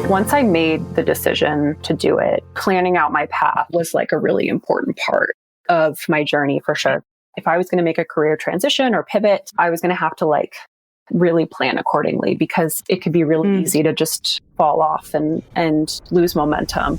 Once I made the decision to do it, planning out my path was like a really important part of my journey for sure. If I was going to make a career transition or pivot, I was going to have to like really plan accordingly because it could be really easy to just fall off and lose momentum.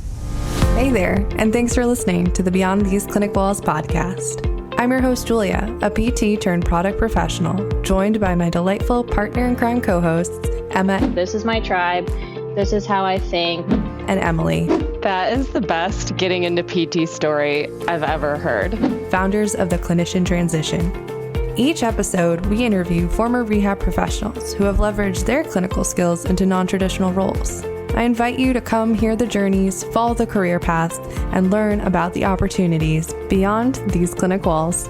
Hey there, and thanks for listening to the Beyond These Clinic Walls podcast. I'm your host, Julia, a PT turned product professional, joined by my delightful partner in crime co-hosts, Emma. This is my tribe. This is how I think. And Emily. That is the best getting into PT story I've ever heard. Founders of the Clinician Transition. Each episode, we interview former rehab professionals who have leveraged their clinical skills into non-traditional roles. I invite you to come hear the journeys, follow the career paths, and learn about the opportunities beyond these clinic walls.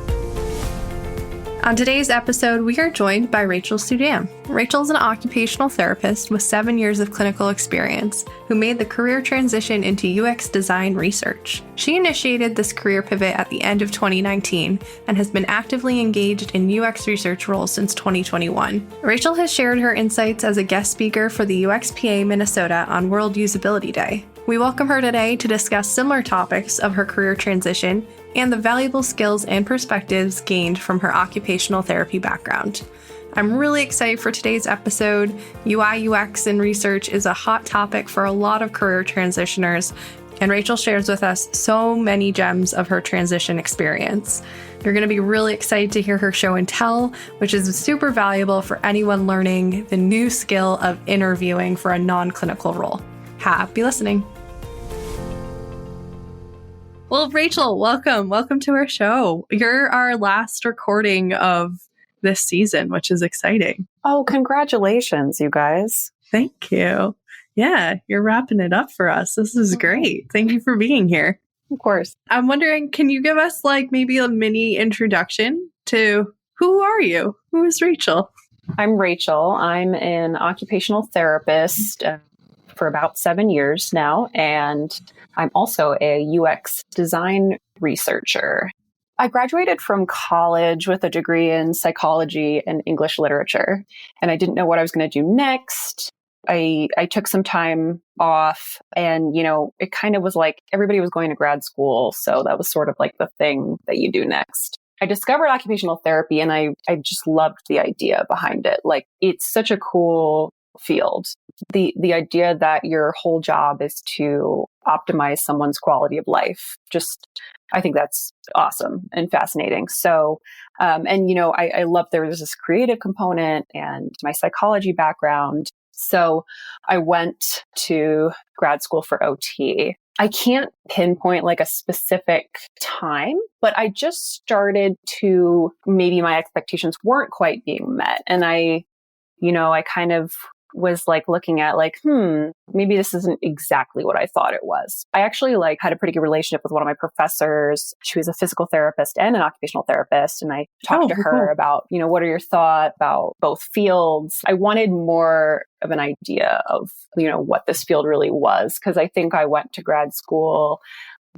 On today's episode, we are joined by Rachel Suydam. Rachel is an occupational therapist with 7 years of clinical experience who made the career transition into UX design research. She initiated this career pivot at the end of 2019 and has been actively engaged in UX research roles since 2021. Rachel has shared her insights as a guest speaker for the UXPA Minnesota on World Usability Day. We welcome her today to discuss similar topics of her career transition and the valuable skills and perspectives gained from her occupational therapy background. I'm really excited for today's episode. UI, UX, and research is a hot topic for a lot of career transitioners, and Rachel shares with us so many gems of her transition experience. You're going to be really excited to hear her show and tell, which is super valuable for anyone learning the new skill of interviewing for a non-clinical role. Happy listening. Well, Rachel, welcome. Welcome to our show. You're our last recording of this season, which is exciting. Oh, congratulations, you guys. Thank you. Yeah, you're wrapping it up for us. This is great. Thank you for being here. Of course. I'm wondering, can you give us like maybe a mini introduction to who are you? Who is Rachel? I'm Rachel. I'm an occupational therapist for about 7 years now, and I'm also a UX design researcher. I graduated from college with a degree in psychology and English literature, and I didn't know what I was going to do next. I took some time off, and, it kind of was like everybody was going to grad school, so that was sort of like the thing that you do next. I discovered occupational therapy, and I just loved the idea behind it. Like, it's such a cool field. The idea that your whole job is to optimize someone's quality of life. I think that's awesome and fascinating. So, I love there was this creative component and my psychology background. So I went to grad school for OT. I can't pinpoint like a specific time, but I just started to, maybe my expectations weren't quite being met. And I kind of was like looking at like, maybe this isn't exactly what I thought it was. I actually had a pretty good relationship with one of my professors. She was a physical therapist and an occupational therapist. And I talked to her about, what are your thoughts about both fields? I wanted more of an idea of, what this field really was. Cause I think I went to grad school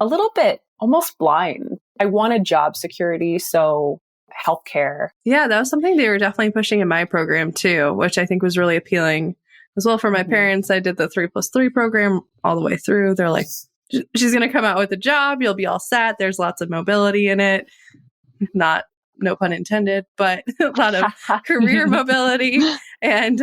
a little bit almost blind. I wanted job security. So healthcare. Yeah, that was something they were definitely pushing in my program too, which I think was really appealing as well for my parents. I did the 3+3 program all the way through. They're like, she's going to come out with a job. You'll be all set. There's lots of mobility in it. No pun intended, but a lot of career mobility. And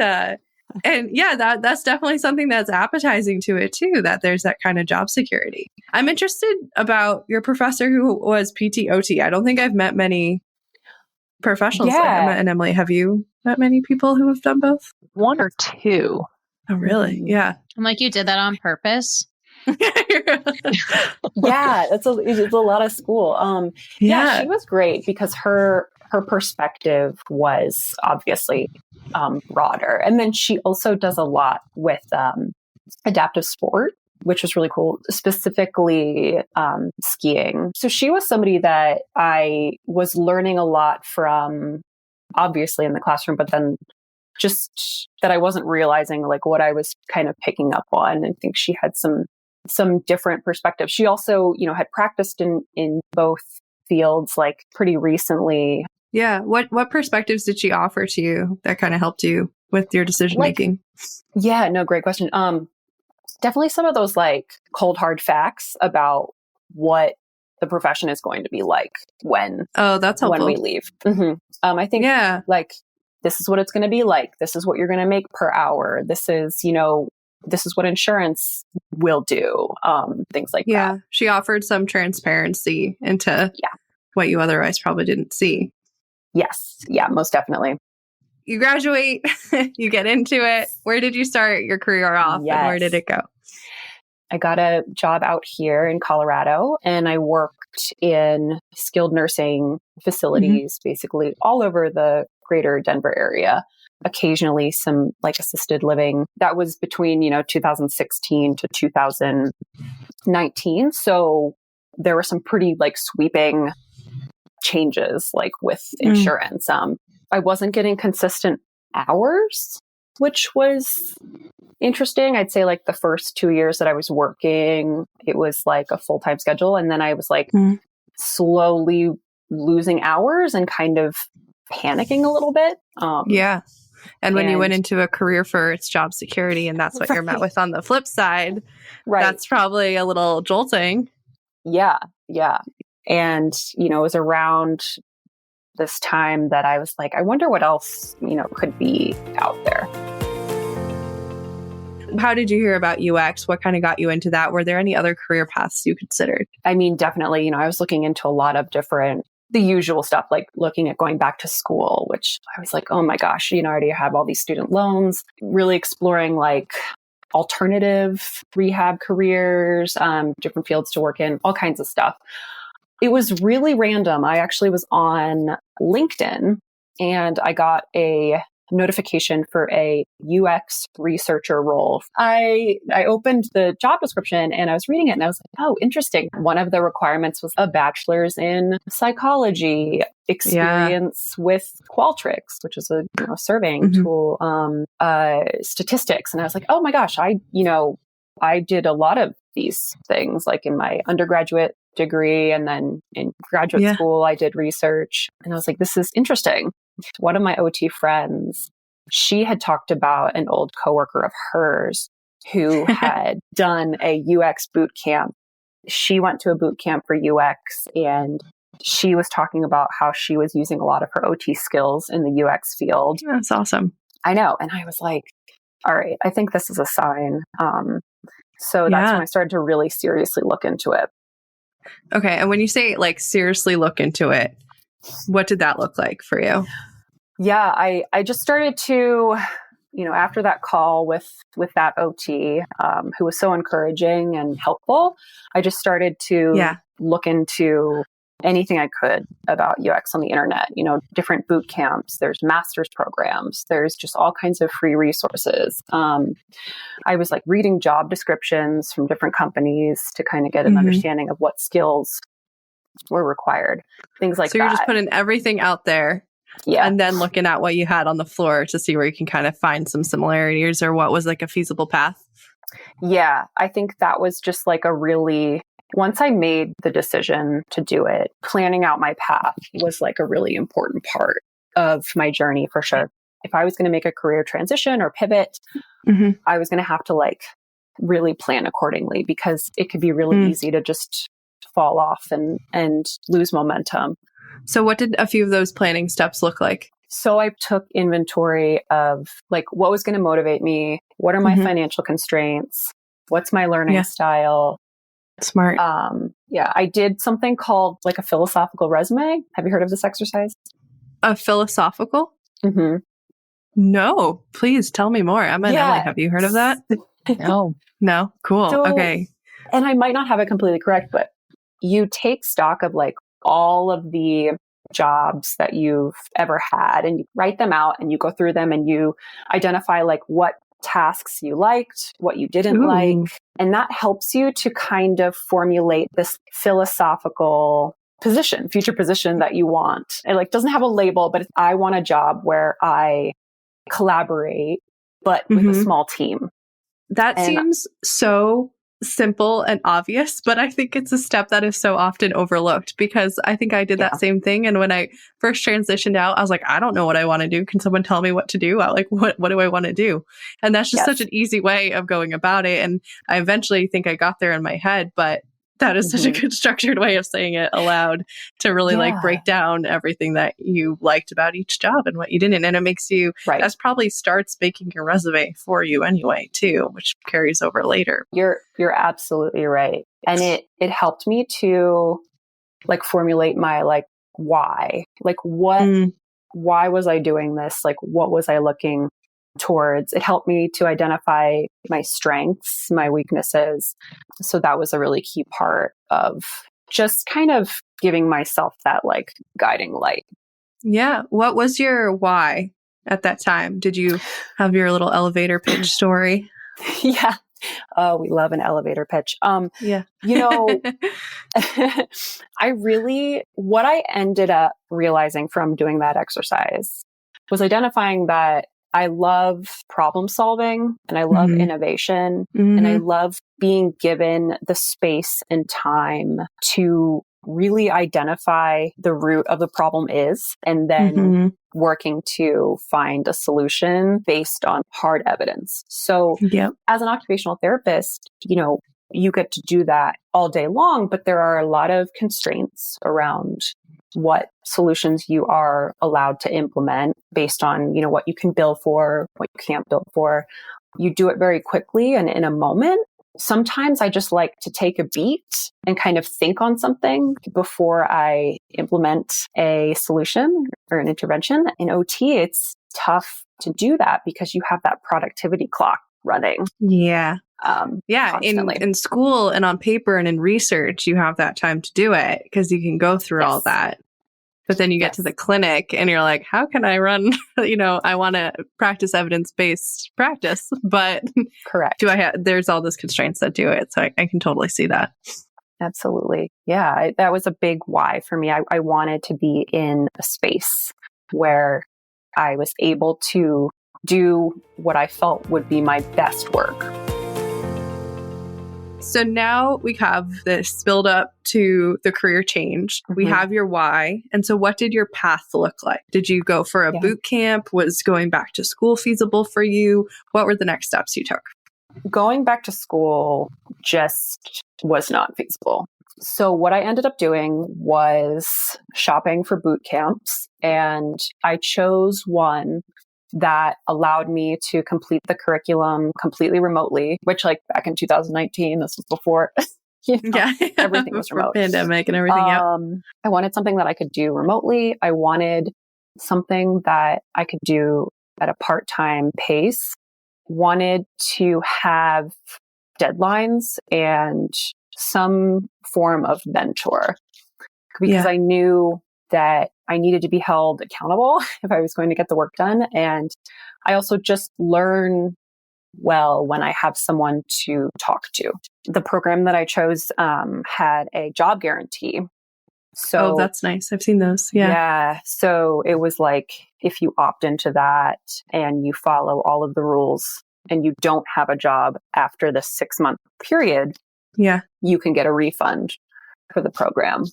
yeah, that's definitely something that's appetizing to it too, that there's that kind of job security. I'm interested about your professor who was PT/OT. I don't think I've met many professionals like Emma and Emily. Have you met many people who have done both? One or two. Oh, really? Yeah. I'm like, you did that on purpose? Yeah, it's a lot of school. Yeah, she was great because her perspective was obviously broader. And then she also does a lot with adaptive sport, which was really cool, specifically skiing. So she was somebody that I was learning a lot from, obviously in the classroom, but then just that I wasn't realizing like what I was kind of picking up on. I think she had some different perspectives. She also, had practiced in both fields like pretty recently. Yeah. What perspectives did she offer to you that kind of helped you with your decision making? Yeah, no, great question. definitely some of those like cold hard facts about what the profession is going to be like when that's helpful. when we leave. I think like this is what it's going to be like. This is what you're going to make per hour. This is, this is what insurance will do. Things like that. Yeah. She offered some transparency into what you otherwise probably didn't see. Yes. Yeah, most definitely. You graduate, you get into it. Where did you start your career off and where did it go? I got a job out here in Colorado and I worked in skilled nursing facilities, basically all over the greater Denver area. Occasionally some like assisted living. That was between, 2016 to 2019. So there were some pretty like sweeping changes like with insurance. I wasn't getting consistent hours, which was interesting. I'd say like the first 2 years that I was working, it was like a full-time schedule. And then I was like slowly losing hours and kind of panicking a little bit. And when you went into a career for its job security and that's what you're met with on the flip side, that's probably a little jolting. Yeah. And, it was around this time that I was like, I wonder what else, could be out there. How did you hear about UX? What kind of got you into that? Were there any other career paths you considered? I mean, definitely, I was looking into a lot of the usual stuff, like looking at going back to school, which I was like, oh my gosh, I already have all these student loans, really exploring like alternative rehab careers, different fields to work in, all kinds of stuff. It was really random. I actually was on LinkedIn and I got a notification for a UX researcher role. I opened the job description and I was reading it and I was like, oh, interesting. One of the requirements was a bachelor's in psychology, experience with Qualtrics, which is a surveying tool, statistics. And I was like, oh my gosh, I did a lot of these things like in my undergraduate degree and then in graduate school, I did research and I was like, this is interesting. One of my OT friends, she had talked about an old coworker of hers who had done a UX boot camp. She went to a boot camp for UX and she was talking about how she was using a lot of her OT skills in the UX field. That's awesome. I know. And I was like, all right, I think this is a sign. So that's when I started to really seriously look into it. Okay. And when you say like seriously look into it, what did that look like for you? Yeah, I just started to, after that call with that OT, who was so encouraging and helpful, I just started to look into anything I could about UX on the internet, different boot camps, there's master's programs, there's just all kinds of free resources. I was like reading job descriptions from different companies to kind of get an understanding of what skills were required, things like that. So you're just putting everything out there and then looking at what you had on the floor to see where you can kind of find some similarities or what was like a feasible path. Yeah, I think that was just like once I made the decision to do it, planning out my path was like a really important part of my journey for sure. If I was going to make a career transition or pivot, I was going to have to like really plan accordingly because it could be really easy to just fall off and lose momentum. So what did a few of those planning steps look like? So I took inventory of like what was going to motivate me, what are my financial constraints, what's my learning style. Smart. I did something called like a philosophical resume. Have you heard of this exercise? A philosophical? No, please tell me more. Emma and Emily, have you heard of that? No? Cool. So, okay. And I might not have it completely correct, but you take stock of like all of the jobs that you've ever had and you write them out and you go through them and you identify like what tasks you liked, what you didn't like. And that helps you to kind of formulate this philosophical future position that you want. It like doesn't have a label, but I want a job where I collaborate, but with a small team. That seems so simple and obvious, but I think it's a step that is so often overlooked because I think I did that same thing. And when I first transitioned out, I was like, I don't know what I want to do. Can someone tell me what to do? What do I want to do? And that's just such an easy way of going about it. And I eventually think I got there in my head, but that is such a good structured way of saying it aloud to really like break down everything that you liked about each job and what you didn't. And it makes you, that's probably starts making your resume for you anyway, too, which carries over later. You're absolutely right. And it helped me to like formulate my like why, like why was I doing this? Like, what was I looking towards? It helped me to identify my strengths, my weaknesses. So that was a really key part of just kind of giving myself that like guiding light. Yeah. What was your why at that time? Did you have your little elevator pitch story? Yeah. Oh, we love an elevator pitch. Yeah. You know, what I ended up realizing from doing that exercise was identifying that I love problem solving and I love innovation and I love being given the space and time to really identify the root of the problem is and then working to find a solution based on hard evidence. So as an occupational therapist, you know, you get to do that all day long, but there are a lot of constraints around what solutions you are allowed to implement based on, you know, what you can bill for, what you can't bill for. You do it very quickly and in a moment. Sometimes I just like to take a beat and kind of think on something before I implement a solution or an intervention. In OT, it's tough to do that because you have that productivity clock running. Yeah. Constantly. In school and on paper and in research, you have that time to do it because you can go through all that. But then you get to the clinic and you're like, how can I run? You know, I want to practice evidence-based practice, but there's all those constraints that do it. So I can totally see that. Absolutely. Yeah. That was a big why for me. I wanted to be in a space where I was able to do what I felt would be my best work. So now we have this build up to the career change. We have your why. And so what did your path look like? Did you go for a boot camp? Was going back to school feasible for you? What were the next steps you took? Going back to school just was not feasible. So what I ended up doing was shopping for boot camps, and I chose one that allowed me to complete the curriculum completely remotely, which like back in 2019, this was before, everything was remote. Pandemic and everything. I wanted something that I could do remotely. I wanted something that I could do at a part-time pace. Wanted to have deadlines and some form of mentor because I knew that I needed to be held accountable if I was going to get the work done. And I also just learn well when I have someone to talk to. The program that I chose had a job guarantee. So that's nice. I've seen those. Yeah. So it was like, if you opt into that and you follow all of the rules and you don't have a job after the 6-month period, you can get a refund for the program.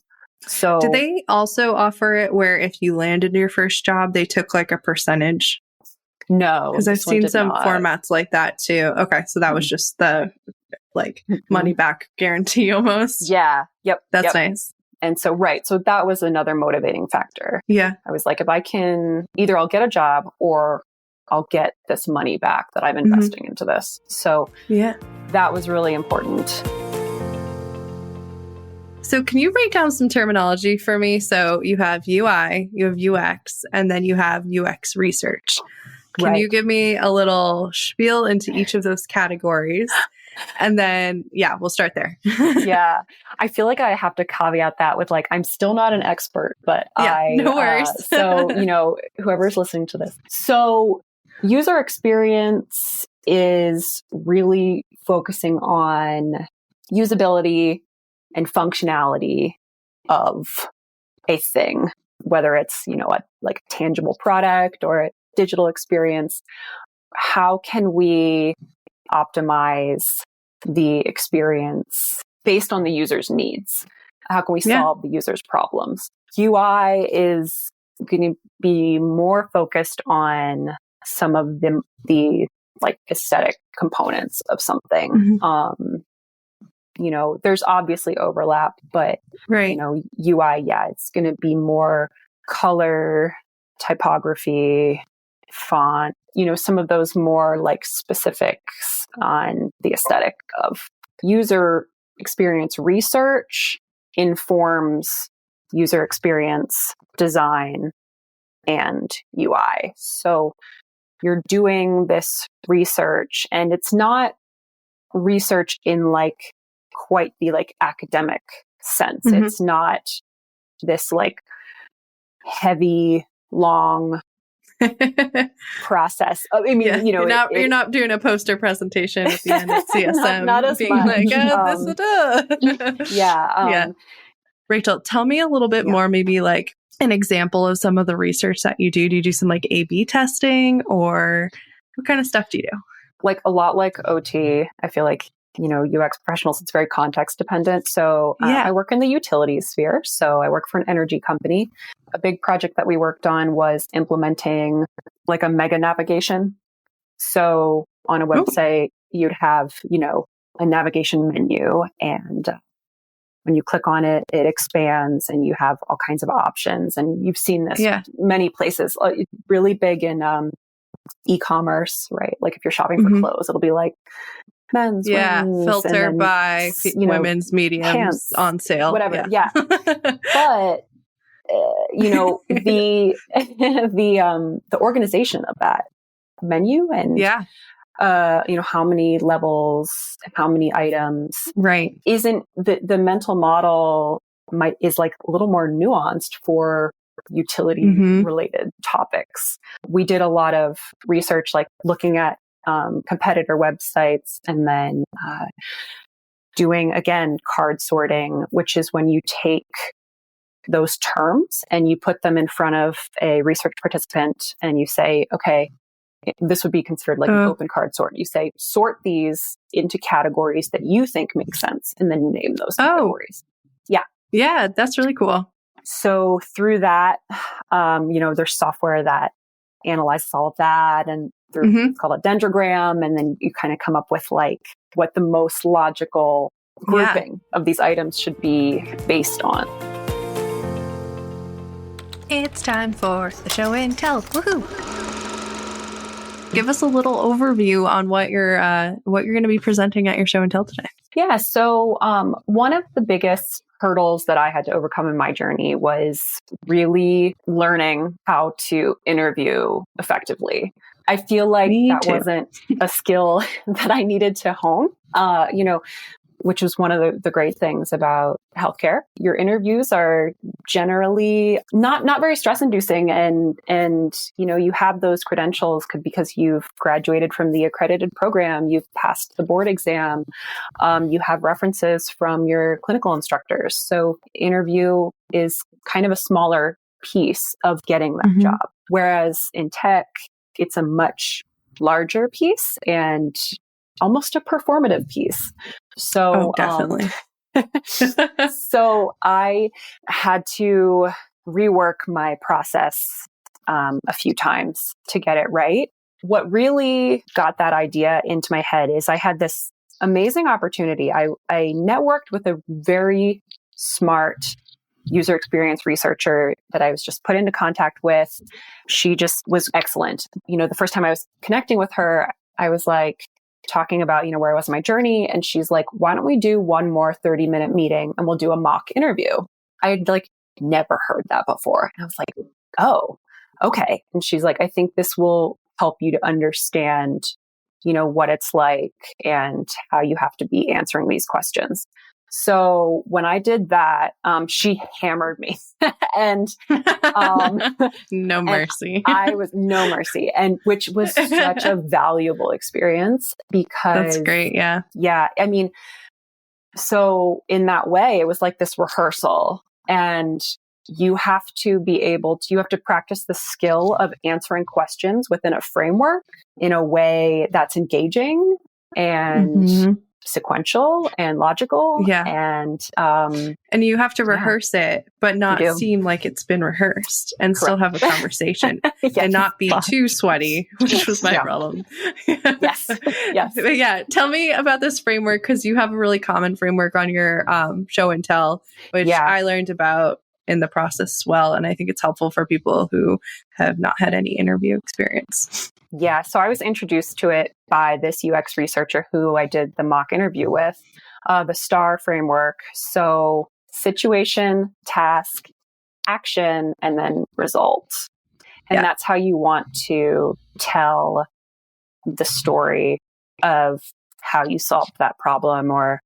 So did they also offer it where if you landed your first job, they took like a percentage? No. Because I've seen some formats like that too. Okay. So that was just the like money back guarantee almost. Yeah. Yep. That's nice. And so, so that was another motivating factor. Yeah. I was like, if I can, either I'll get a job or I'll get this money back that I'm investing into this. So that was really important. So can you break down some terminology for me? So you have UI, you have UX, and then you have UX research. Can you give me a little spiel into each of those categories? And then, we'll start there. I feel like I have to caveat that with like, I'm still not an expert, but no worries. So, you know, whoever's listening to this. So user experience is really focusing on usability and functionality of a thing, whether it's, you know, like a tangible product or a digital experience. How can we optimize the experience based on the user's needs. How can we solve the user's problems? UI is going to be more focused on some of the like aesthetic components of something. There's obviously overlap, but UI, it's going to be more color, typography, font, some of those more like specifics on the aesthetic of user experience. Research informs user experience design and UI. So you're doing this research, and it's not research in like quite the like academic sense. It's not this like heavy, long process. I mean, you're not doing a poster presentation at the end of CSM, not as being much. this is Rachel, tell me a little bit more, maybe like an example of some of the research that you do. Do you do some like A/B testing, or what kind of stuff do you do? Like a lot like OT, I feel like, UX professionals, it's very context dependent. So I work in the utilities sphere. So I work for an energy company. A big project that we worked on was implementing like a mega navigation. So on a website, you'd have, a navigation menu, and when you click on it, it expands and you have all kinds of options. And you've seen this many places, really big in e-commerce, right? Like if you're shopping for clothes, it'll be like men's, women's, filter by women's, mediums, pants, on sale, whatever. Yeah. But the organization of that menu and how many levels, how many items, isn't the mental model is like a little more nuanced for utility related topics. We did a lot of research, like looking at competitor websites, and then doing, again, card sorting, which is when you take those terms and you put them in front of a research participant and you say, okay, this would be considered like an open card sort. You say, sort these into categories that you think make sense, and then name those categories. Yeah, that's really cool. So through that, there's software that analyzes all of that, and through it's called a dendrogram, and then you kind of come up with like what the most logical grouping of these items should be based on. It's time for the show and tell. Woohoo! Give us a little overview on what you're going to be presenting at your show and tell today. Yeah. So one of the biggest hurdles that I had to overcome in my journey was really learning how to interview effectively. I feel like wasn't a skill that I needed to hone, which was one of the great things about healthcare. Your interviews are generally not very stress inducing, and you have those credentials because you've graduated from the accredited program, you've passed the board exam, you have references from your clinical instructors. So interview is kind of a smaller piece of getting that job. Whereas in tech, it's a much larger piece and almost a performative piece. So, definitely. So I had to rework my process a few times to get it right. What really got that idea into my head is I had this amazing opportunity. I networked with a very smart user experience researcher that I was just put into contact with. She just was excellent. The first time I was connecting with her, I was like talking about, where I was in my journey. And she's like, why don't we do one more 30-minute meeting and we'll do a mock interview? I had never heard that before. And I was like, oh, okay. And she's like, I think this will help you to understand, what it's like and how you have to be answering these questions. So when I did that, she hammered me and, no mercy. I was no mercy. And which was such a valuable experience because that's great. Yeah. Yeah. I mean, so in that way, it was like this rehearsal, and you have to practice the skill of answering questions within a framework in a way that's engaging and sequential and logical. Yeah. And you have to rehearse it, but not seem like it's been rehearsed and still have a conversation and not be too sweaty, which was my problem. Yes. But yeah. Tell me about this framework, because you have a really common framework on your show and tell, which I learned about in the process as well. And I think it's helpful for people who have not had any interview experience. Yeah. So I was introduced to it by this UX researcher who I did the mock interview with, the STAR framework. So situation, task, action, and then result. And that's how you want to tell the story of how you solved that problem or,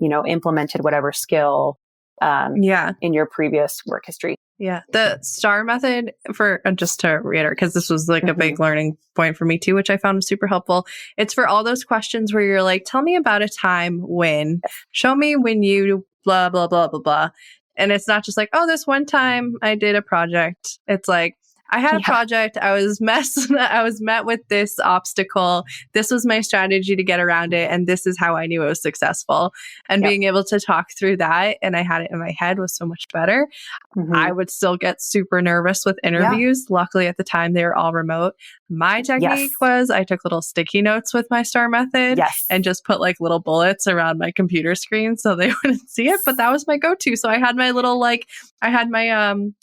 implemented whatever skill in your previous work history. Yeah. The STAR method, for just to reiterate, because this was like a big learning point for me too, which I found super helpful. It's for all those questions where you're like, tell me about a time when, show me when you blah, blah, blah, blah, blah. And it's not just like, oh, this one time I did a project. It's like, I had a project. I was met with this obstacle. This was my strategy to get around it. And this is how I knew it was successful. And being able to talk through that, and I had it in my head, was so much better. I would still get super nervous with interviews. Luckily at the time they were all remote. My technique was I took little sticky notes with my STAR method and just put like little bullets around my computer screen so they wouldn't see it. But that was my go-to. So I had my little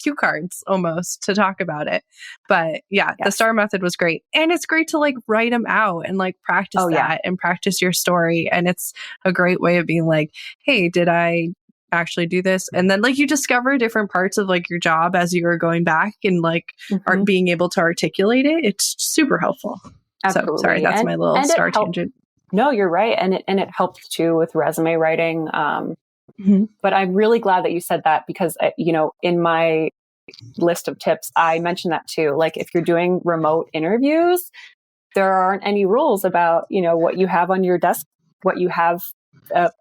cue cards almost to talk about it. But the STAR method was great. And it's great to like write them out and like practice and practice your story. And it's a great way of being like, hey, did I actually do this? And then like you discover different parts of like your job as you are going back and like are being able to articulate it. It's super helpful. Absolutely. So sorry, that's my little STAR tangent. No, you're right. And it helped too with resume writing. But I'm really glad that you said that because, in my list of tips, I mentioned that too. Like if you're doing remote interviews, there aren't any rules about, what you have on your desk, what you have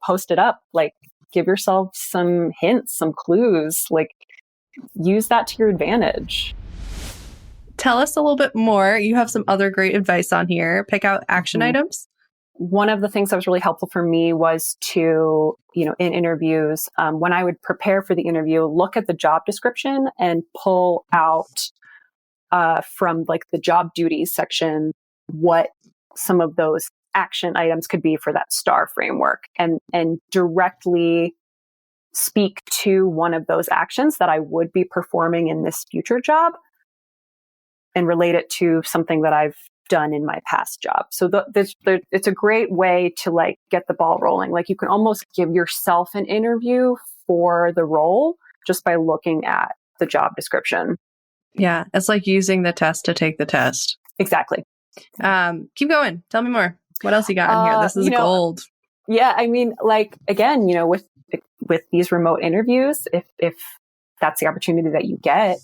posted up. Like give yourself some hints, some clues, like use that to your advantage. Tell us a little bit more. You have some other great advice on here. Pick out action items. One of the things that was really helpful for me was to, in interviews, when I would prepare for the interview, look at the job description and pull out from like the job duties section, what some of those action items could be for that STAR framework and directly speak to one of those actions that I would be performing in this future job and relate it to something that I've done in my past job. So it's a great way to like get the ball rolling. Like you can almost give yourself an interview for the role just by looking at the job description. Yeah. It's like using the test to take the test. Exactly. Keep going. Tell me more. What else you got in here? This is gold. Yeah. I mean, like, again, with these remote interviews, if that's the opportunity that you get,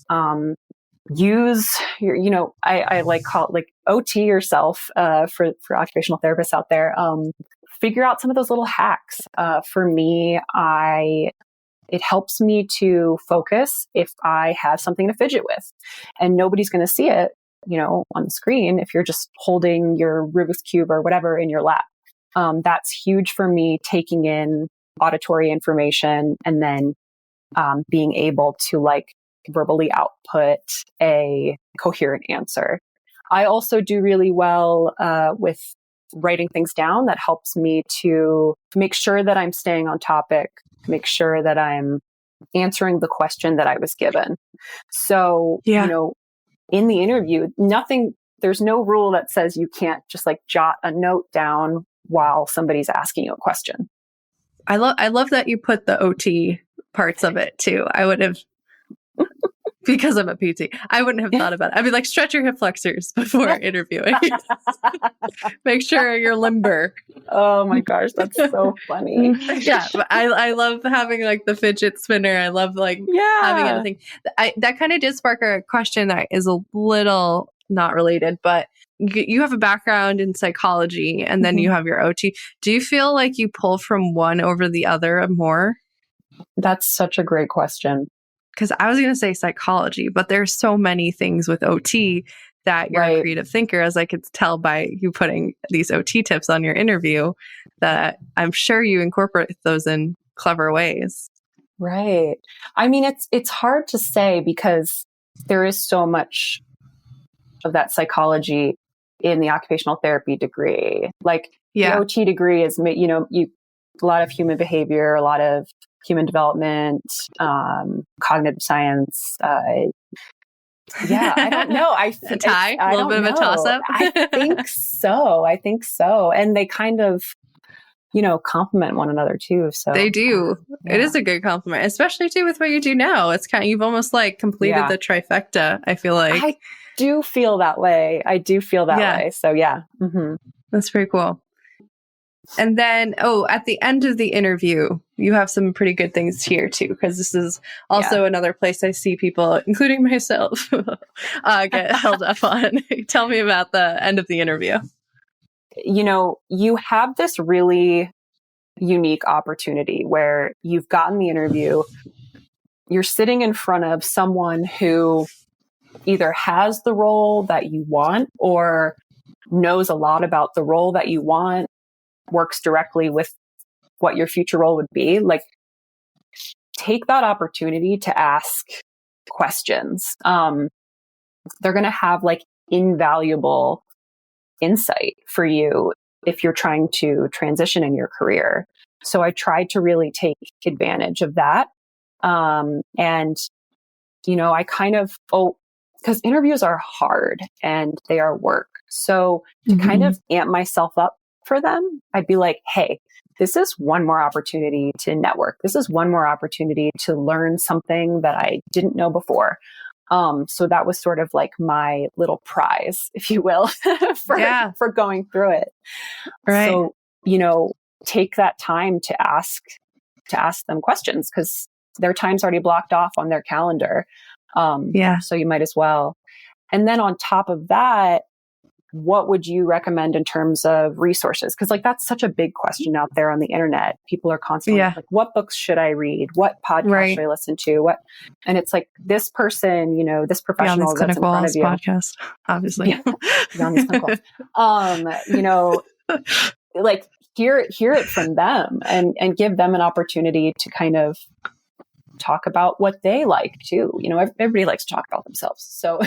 use your, I like call it like OT yourself, for occupational therapists out there. Figure out some of those little hacks. For me, it helps me to focus if I have something to fidget with, and nobody's going to see it, on the screen if you're just holding your Rubik's Cube or whatever in your lap. That's huge for me, taking in auditory information and then being able to like verbally output a coherent answer. I also do really well with writing things down. That helps me to make sure that I'm staying on topic, make sure that I'm answering the question that I was given. So, in the interview, there's no rule that says you can't just like jot a note down while somebody's asking you a question. I love that you put the OT parts of it too. I would have, because I'm a PT, I wouldn't have thought about it. I'd be like, stretch your hip flexors before interviewing. Make sure you're limber. Oh my gosh, that's so funny. Yeah, but I love having like the fidget spinner. I love like having anything. That kind of did spark a question that is a little not related, but you have a background in psychology and then you have your OT. Do you feel like you pull from one over the other more? That's such a great question. Because I was going to say psychology, but there's so many things with OT that you're a creative thinker, as I could tell by you putting these OT tips on your interview, that I'm sure you incorporate those in clever ways. Right. I mean, it's hard to say because there is so much of that psychology in the occupational therapy degree. Like the OT degree is, a lot of human behavior, a lot of human development, cognitive science. I don't know. A little bit of a toss-up. I think so. And they kind of, complement one another too. So they do. It is a good compliment, especially too with what you do now. It's kind of, you've almost like completed the trifecta. I feel like I do feel that way. way. So that's pretty cool. And then, at the end of the interview, you have some pretty good things here too, because this is also another place I see people, including myself, get held up on. Tell me about the end of the interview. You have this really unique opportunity where you've gotten the interview, you're sitting in front of someone who either has the role that you want or knows a lot about the role that you want, works directly with what your future role would be. Like, take that opportunity to ask questions. They're going to have like invaluable insight for you if you're trying to transition in your career. So I tried to really take advantage of that. I kind of, because interviews are hard and they are work. So to kind of amp myself up for them, I'd be like, hey, this is one more opportunity to network. This is one more opportunity to learn something that I didn't know before. So that was sort of like my little prize, if you will, for going through it. Right. So, take that time to ask them questions because their time's already blocked off on their calendar. So you might as well. And then on top of that, what would you recommend in terms of resources? Because like that's such a big question out there on the internet. People are constantly like, what books should I read? What podcast should I listen to? And it's like this person, this professional that's in front of you. Podcast, obviously. Beyond these clinicals. Like hear it from them and give them an opportunity to kind of talk about what they like too. Everybody likes to talk about themselves. So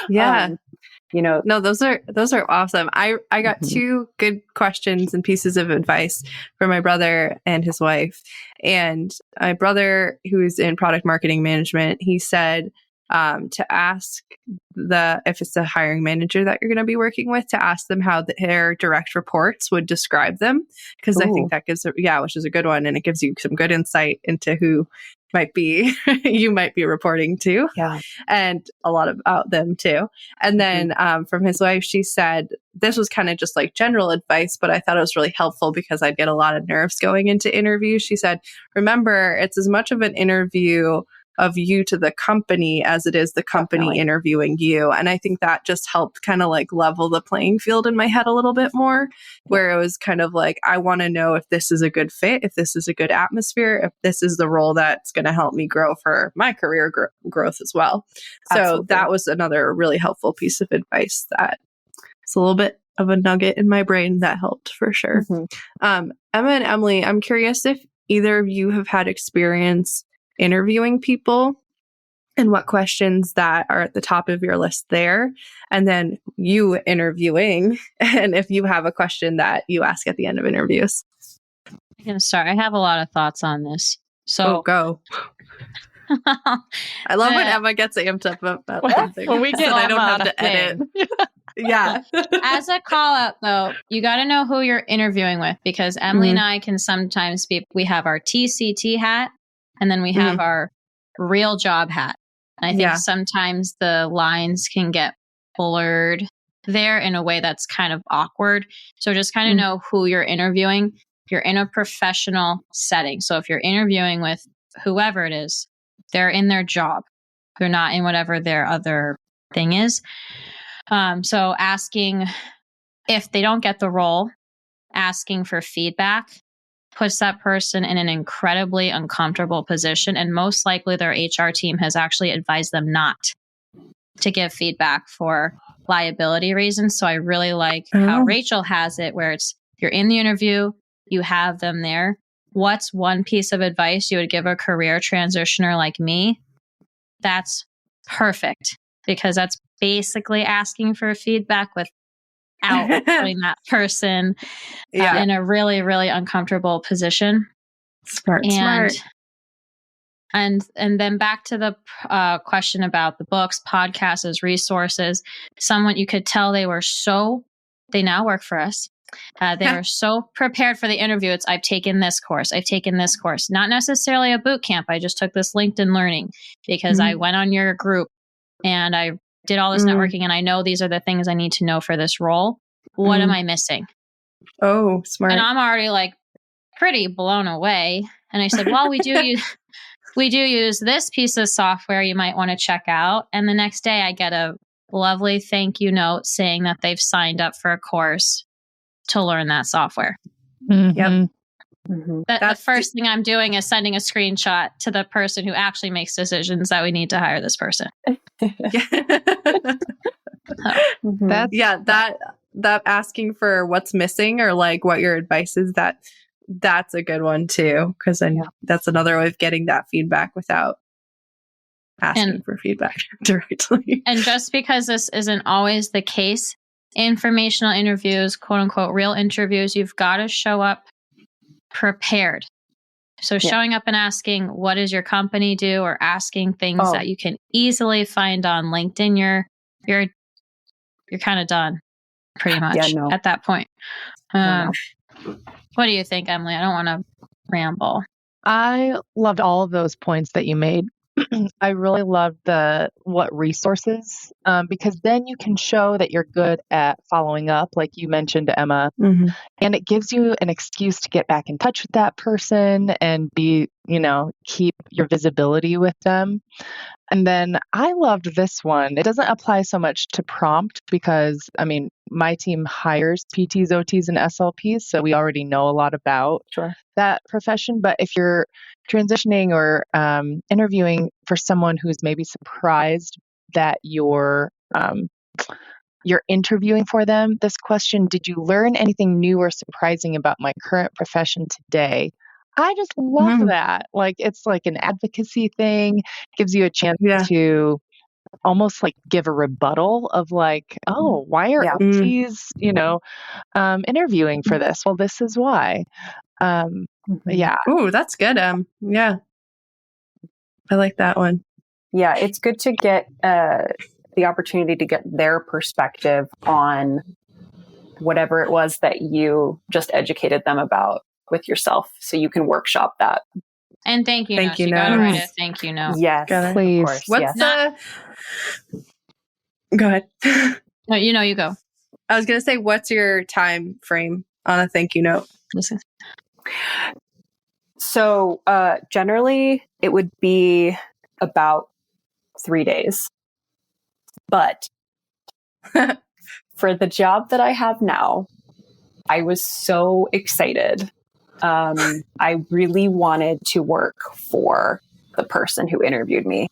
no, those are awesome. I got two good questions and pieces of advice from my brother and his wife. And my brother, who's in product marketing management, he said to ask if it's a hiring manager that you're going to be working with, to ask them how their direct reports would describe them. Because I think that gives, which is a good one. And it gives you some good insight into who you might be reporting to, and a lot about them too. And then from his wife, she said, this was kind of just like general advice, but I thought it was really helpful because I'd get a lot of nerves going into interviews. She said, remember, it's as much of an interview of you to the company as it is the company interviewing you. And I think that just helped kind of like level the playing field in my head a little bit more, where it was kind of like, I want to know if this is a good fit, if this is a good atmosphere, if this is the role that's going to help me grow for my career growth as well. So that was another really helpful piece of advice that it's a little bit of a nugget in my brain that helped for sure. Emma and Emily, I'm curious if either of you have had experience interviewing people and what questions that are at the top of your list there, and then you interviewing, and if you have a question that you ask at the end of interviews. I can start. I have a lot of thoughts on this. So go. I love when Emma gets amped up about something. When we get I don't have to edit. As a call out though, you got to know who you're interviewing with, because Emily and I can sometimes we have our TCT hat, and then we have our real job hat. And I think sometimes the lines can get blurred there in a way that's kind of awkward. So just kind of know who you're interviewing. You're in a professional setting. So if you're interviewing with whoever it is, they're in their job. They're not in whatever their other thing is. So asking if they don't get the role, asking for feedback puts that person in an incredibly uncomfortable position. And most likely their HR team has actually advised them not to give feedback for liability reasons. So I really like how Rachel has it, where it's you're in the interview, you have them there. What's one piece of advice you would give a career transitioner like me? That's perfect, because that's basically asking for feedback without putting that person in a really, really uncomfortable position. Smart. And then back to the question about the books, podcasts as resources. Someone you could tell they now work for us. They were so prepared for the interview. I've taken this course. Not necessarily a boot camp. I just took this LinkedIn learning because I went on your group and I did all this networking, and I know these are the things I need to know for this role. What am I missing? Oh, smart. And I'm already like pretty blown away. And I said, well, we do use this piece of software you might want to check out. And the next day I get a lovely thank you note saying that they've signed up for a course to learn that software. Yep. The first thing I'm doing is sending a screenshot to the person who actually makes decisions that we need to hire this person. That asking for what's missing or like what your advice is, that's a good one too, because then that's another way of getting that feedback without asking for feedback directly. And just because this isn't always the case, informational interviews, quote unquote, real interviews, you've got to show up prepared. So showing up and asking, what does your company do? Or asking things that you can easily find on LinkedIn, you're kind of done pretty much at that point. What do you think, Emily? I don't want to ramble. I loved all of those points that you made. I really loved what resources, because then you can show that you're good at following up, like you mentioned, Emma, and it gives you an excuse to get back in touch with that person and keep your visibility with them. And then I loved this one. It doesn't apply so much to prompt because, my team hires PTs, OTs, and SLPs, so we already know a lot about that profession. But if you're transitioning or interviewing for someone who's maybe surprised that you're interviewing for them, this question, did you learn anything new or surprising about my current profession today? I just love that. Like, it's like an advocacy thing, gives you a chance to almost like give a rebuttal of like, oh, why are OTs, interviewing for this? Well, this is why. Ooh, that's good. Yeah. I like that one. Yeah, it's good to get the opportunity to get their perspective on whatever it was that you just educated them about with yourself, so you can workshop that. And thank you notes. You gotta write a thank you note. Yes, please. Of course, What's Go ahead. No, you go. I was going to say, what's your time frame on a thank you note? Listen. So generally it would be about 3 days. But for the job that I have now, I was so excited. I really wanted to work for the person who interviewed me,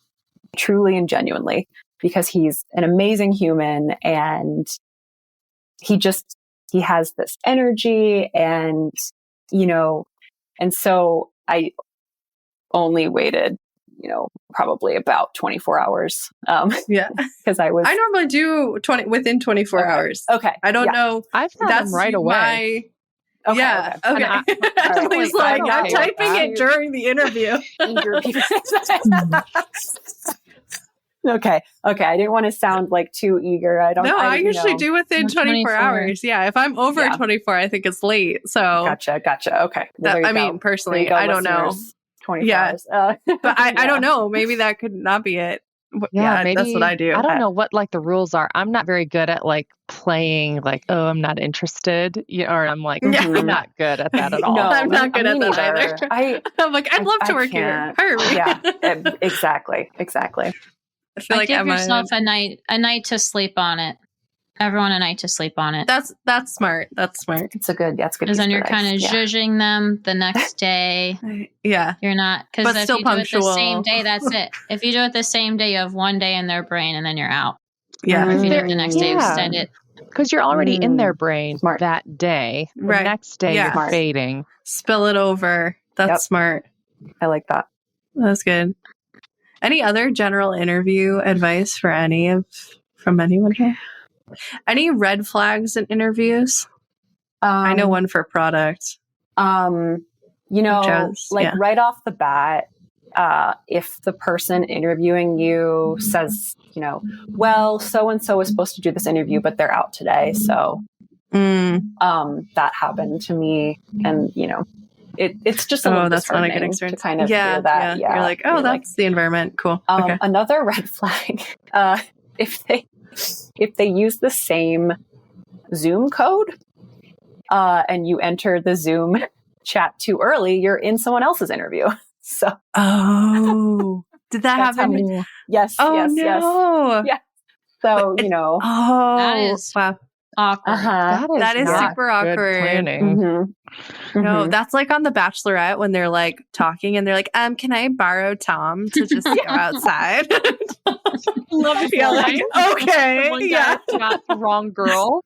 truly and genuinely, because he's an amazing human and he has this energy and, and so I only waited, probably about 24 hours. Because I normally do within 24 hours. Okay. I don't know. I've had them right away. Okay. I was like, I'm typing it during the interview. Okay. I didn't want to sound like too eager. I usually do within 24 hours. Yeah. If I'm over 24, I think it's late. So Gotcha. Okay. Well, personally, I don't know. 24 hours. But I don't know. Maybe that could not be it. Yeah, maybe, that's what I do. I don't know what like the rules are. I'm not very good at like playing like, oh, I'm not interested. Or I'm like, I'm not good at that at all. No, I'm not good at that either. I'm like, I'd love to work here. Hire me. Yeah, exactly. I feel like give yourself a night to sleep on it. everyone a night to sleep on it. That's smart. That's smart. It's a good Because then you're kind of zhuzhing them the next day. Yeah. You're not, because if still you punctual. do it the same day, that's it. If you do it the same day, you have one day in their brain and then you're out. Yeah. If you do it the next day, you extend it. Because you're already in their brain Smart. that day. The Right. next day Yeah. you're Smart. fading. Spill it over. That's Yep. smart. I like that. That's good. Any other general interview advice from anyone here? Any red flags in interviews? I know one for product. Right off the bat, if the person interviewing you says, well, so-and-so is supposed to do this interview, but they're out today. So that happened to me. And, it's just a little that's not a good disheartening experience. to kind of hear that. Yeah. You're like, that's the environment. Cool. Okay. Another red flag, if they use the same Zoom code and you enter the Zoom chat too early, you're in someone else's interview. So did that happen? Yes. Oh yes, no. Yes. So that is wow. awkward. That is super awkward. Planning. Mm-hmm. No, that's like on The Bachelorette when they're like talking and they're like, can I borrow Tom to just go outside? Love it. Yeah, like, okay. Yeah. Got the wrong girl.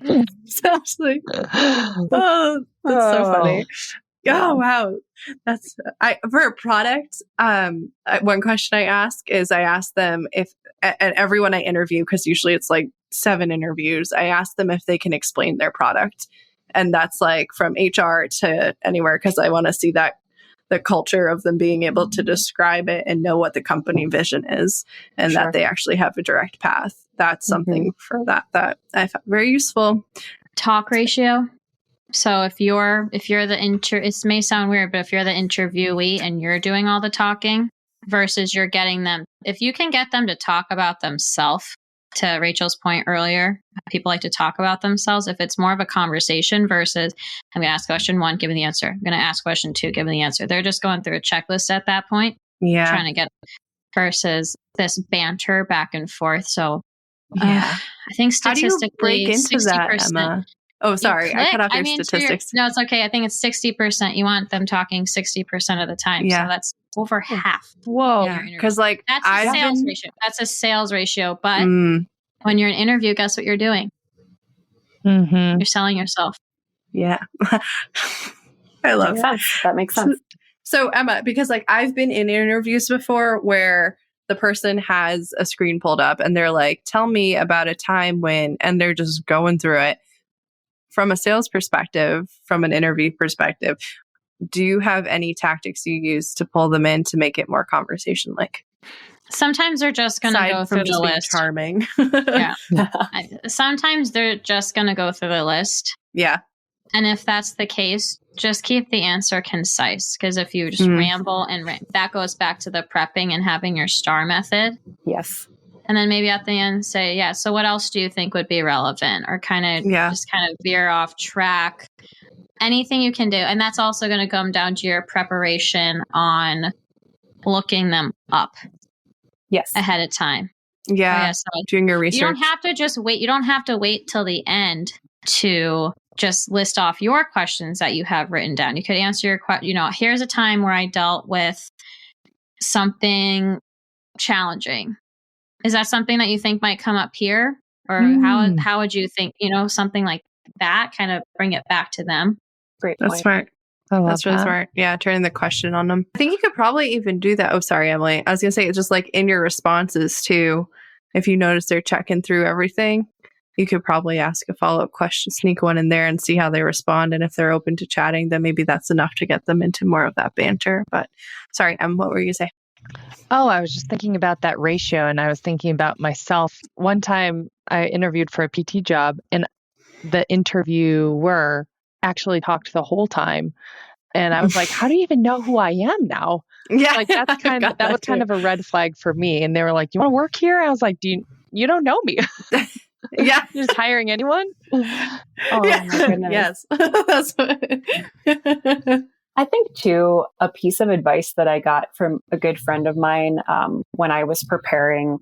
Exactly. Oh, that's so funny. Oh, wow. That's for a product. One question I ask them if, and everyone I interview, because usually it's like 7 interviews, I ask them if they can explain their product. And that's like from HR to anywhere, because I want to see that the culture of them being able to describe it and know what the company vision is and that they actually have a direct path. That's something for that I found very useful. Talk ratio. So if you're it may sound weird, but if you're the interviewee and you're doing all the talking versus you're getting them, if you can get them to talk about themselves, to Rachel's point earlier, people like to talk about themselves. If it's more of a conversation versus I'm going to ask question 1, give me the answer. I'm going to ask question 2, give me the answer. They're just going through a checklist at that point. Yeah. Trying to get versus this banter back and forth. So I think statistically, how do you break into 60%, that, Emma? Oh, sorry. I cut off your statistics. No, it's okay. I think it's 60%. You want them talking 60% of the time. Yeah. So that's over half. Whoa. Because that's a sales ratio. That's a sales ratio. But when you're in an interview, guess what you're doing? Mm-hmm. You're selling yourself. Yeah. I love that. That makes sense. So Emma, because I've been in interviews before where the person has a screen pulled up and they're like, tell me about a time when, and they're just going through it. From a sales perspective, from an interview perspective, do you have any tactics you use to pull them in to make it more conversation-like? Sometimes they're just going to go through the list. Charming. Yeah. Sometimes they're just going to go through the list. Yeah. And if that's the case, just keep the answer concise. Because if you just ramble that goes back to the prepping and having your STAR method. Yes. And then maybe at the end say, so what else do you think would be relevant? Or just kind of veer off track. Anything you can do. And that's also going to come down to your preparation on looking them up. Yes. Ahead of time. Yeah. So doing your research. You don't have to just wait. You don't have to wait till the end to just list off your questions that you have written down. You could answer your question, here's a time where I dealt with something challenging. Is that something that you think might come up here? Or how would you think, something like that, kind of bring it back to them? Great point. That's smart. That's really that. smart. Yeah, turning the question on them. I think you could probably even do that. Oh, sorry, Emily. I was going to say, it's just in your responses too, if you notice they're checking through everything, you could probably ask a follow-up question, sneak one in there and see how they respond. And if they're open to chatting, then maybe that's enough to get them into more of that banter. But sorry, Em, what were you going to say? Oh, I was just thinking about that ratio and I was thinking about myself. One time I interviewed for a PT job and the interviewer actually talked the whole time. And I was like, how do you even know who I am now? Yeah. That's that was kind of a red flag for me. And they were like, you want to work here? I was like, you don't know me. Yeah. You're just hiring anyone? Oh my goodness. Yes. That's what I think too, a piece of advice that I got from a good friend of mine when I was preparing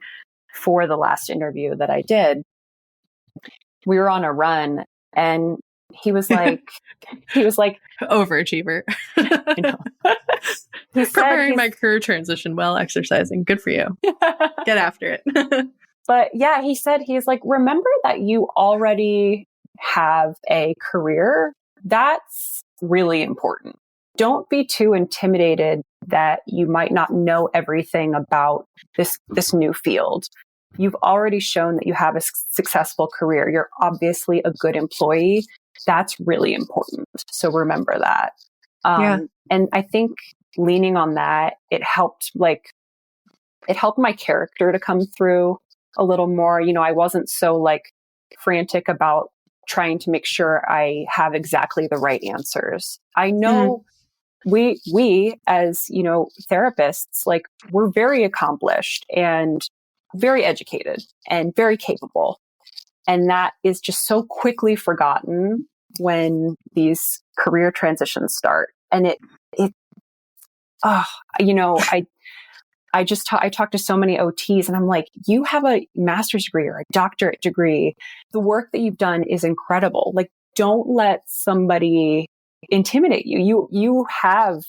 for the last interview that I did we were on a run, and he was like, overachiever. I know. He said Preparing my career transition while exercising. Good for you. Get after it. But yeah, he said, he's like, remember that you already have a career. That's really important. Don't be too intimidated that you might not know everything about this new field. You've already shown that you have a successful career. You're obviously a good employee. That's really important. So remember that. And I think leaning on that, it helped my character to come through a little more. You know, I wasn't so like frantic about trying to make sure I have exactly the right answers. I know we as, you know, therapists, like, we're very accomplished and very educated and very capable. And that is just so quickly forgotten when these career transitions start. And you know, I talk to so many OTs, and I'm like, you have a master's degree or a doctorate degree. The work that you've done is incredible. Like, don't let somebody intimidate you. You have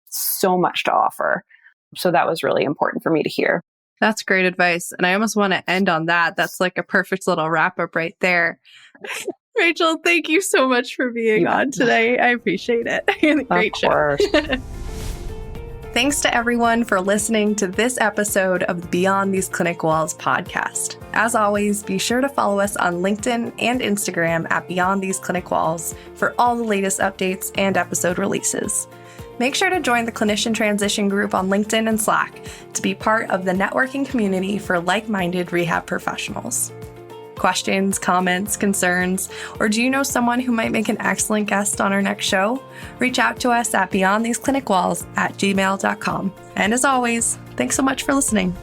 so much to offer. So that was really important for me to hear. That's great advice. And I almost want to end on that. That's like a perfect little wrap up right there. Rachel, thank you so much for being on today. I appreciate it. Great show. Thanks to everyone for listening to this episode of the Beyond These Clinic Walls podcast. As always, be sure to follow us on LinkedIn and Instagram at Beyond These Clinic Walls for all the latest updates and episode releases. Make sure to join the Clinician Transition group on LinkedIn and Slack to be part of the networking community for like-minded rehab professionals. Questions, comments, concerns, or do you know someone who might make an excellent guest on our next show? Reach out to us at beyondtheseclinicwalls@gmail.com. And as always, thanks so much for listening.